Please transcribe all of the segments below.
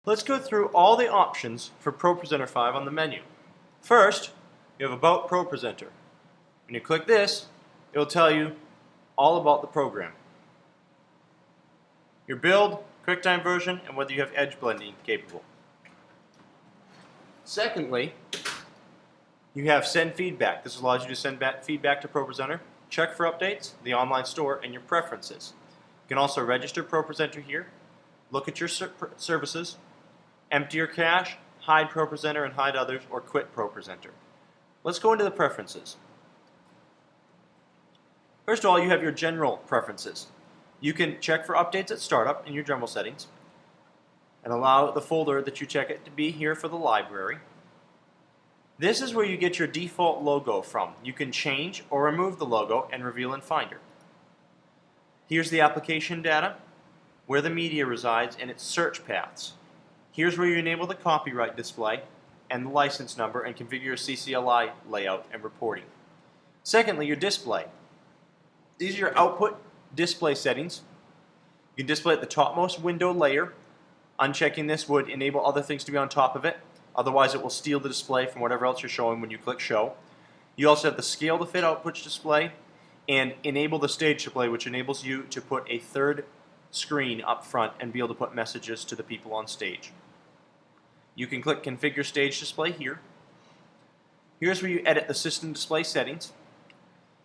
Let's go through all the options for ProPresenter 5 on the menu. First, you have About ProPresenter. When you click this, it will tell you all about the program. Your build, QuickTime version, and whether you have edge blending capable. Secondly, you have Send Feedback. This allows you to send back feedback to ProPresenter, check for updates, the online store, and your preferences. You can also register ProPresenter here, look at your services, empty your cache, hide ProPresenter and hide others, or quit ProPresenter. Let's go into the preferences. First of all, you have your general preferences. You can check for updates at startup in your general settings and allow the folder that you check it to be here for the library. This is where you get your default logo from. You can change or remove the logo and reveal in Finder. Here's the application data, where the media resides, and its search paths. Here's where you enable the copyright display and the license number and configure your CCLI layout and reporting. Secondly, your display. These are your output display settings. You can display at the topmost window layer. Unchecking this would enable other things to be on top of it. Otherwise, it will steal the display from whatever else you're showing when you click Show. You also have the Scale to Fit output display and Enable the Stage display, which enables you to put a third screen up front and be able to put messages to the people on stage. You can click Configure Stage Display here. Here's where you edit the system display settings.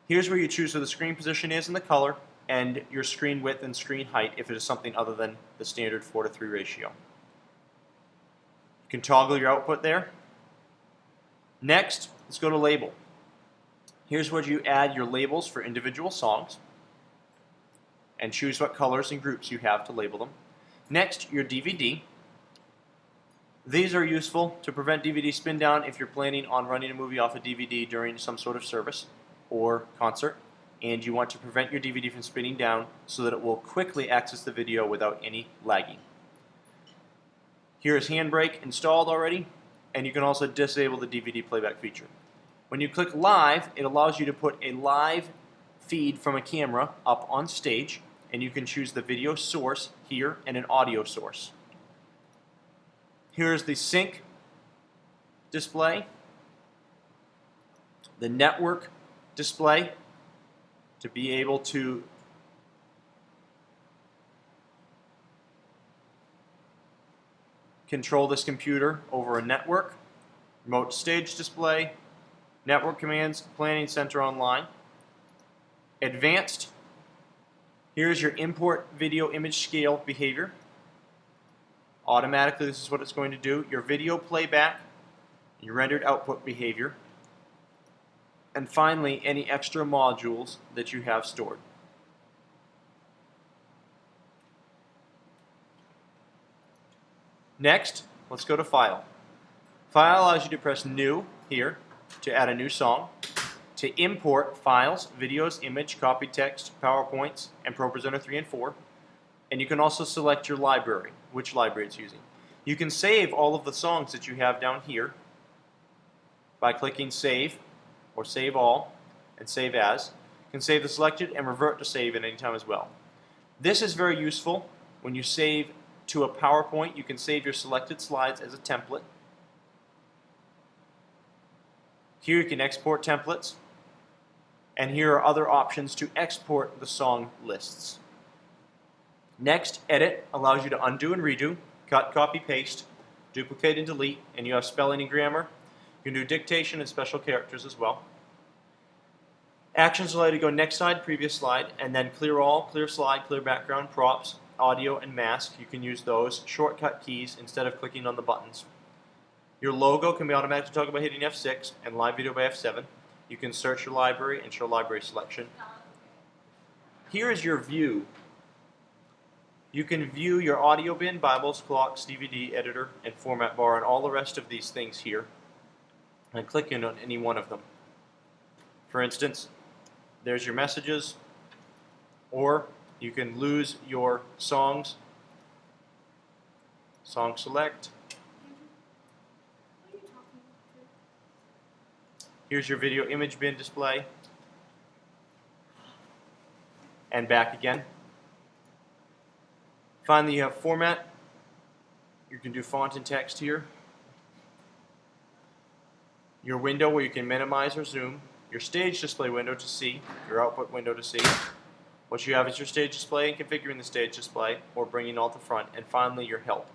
Here's where you choose where the screen position is and the color, and your screen width and screen height if it is something other than the standard 4:3 ratio. You can toggle your output there. Next, let's go to Label. Here's where you add your labels for individual songs and choose what colors and groups you have to label them. Next, your DVD. These are useful to prevent DVD spin down if you're planning on running a movie off a DVD during some sort of service or concert, and you want to prevent your DVD from spinning down so that it will quickly access the video without any lagging. Here is Handbrake installed already, and you can also disable the DVD playback feature. When you click Live, it allows you to put a live feed from a camera up on stage, and you can choose the video source here and an audio source. Here's the sync display, the network display to be able to control this computer over a network, remote stage display, network commands, planning center online. Advanced, here's your import video image scale behavior. Automatically, this is what it's going to do. Your video playback, your rendered output behavior, and finally, any extra modules that you have stored. Next, let's go to File. File allows you to press New here to add a new song, to import files, videos, image, copy text, PowerPoints, and ProPresenter 3 and 4. And you can also select your library, which library it's using. You can save all of the songs that you have down here by clicking Save or Save All and Save As. You can save the selected and revert to save at any time as well. This is very useful. When you save to a PowerPoint, you can save your selected slides as a template. Here you can export templates, and here are other options to export the song lists. Next, Edit allows you to undo and redo, cut, copy, paste, duplicate and delete, and you have spelling and grammar. You can do dictation and special characters as well. Actions allow you to go next slide, previous slide, and then clear all, clear slide, clear background, props, audio, and mask. You can use those shortcut keys instead of clicking on the buttons. Your logo can be automatically toggled by hitting F6 and live video by F7. You can search your library and show library selection. Here is your view. You can view your audio bin, Bibles, clocks, DVD, editor, and format bar, and all the rest of these things here, and click in on any one of them. For instance, there's your messages, or you can lose your songs. Song select. Here's your video image bin display, and back again. Finally, you have format, You can do font and text here. Your window where you can minimize or zoom. Your stage display window to see. Your output window to see. What you have is your stage display and configuring the stage display or bringing all to front. And finally, your help.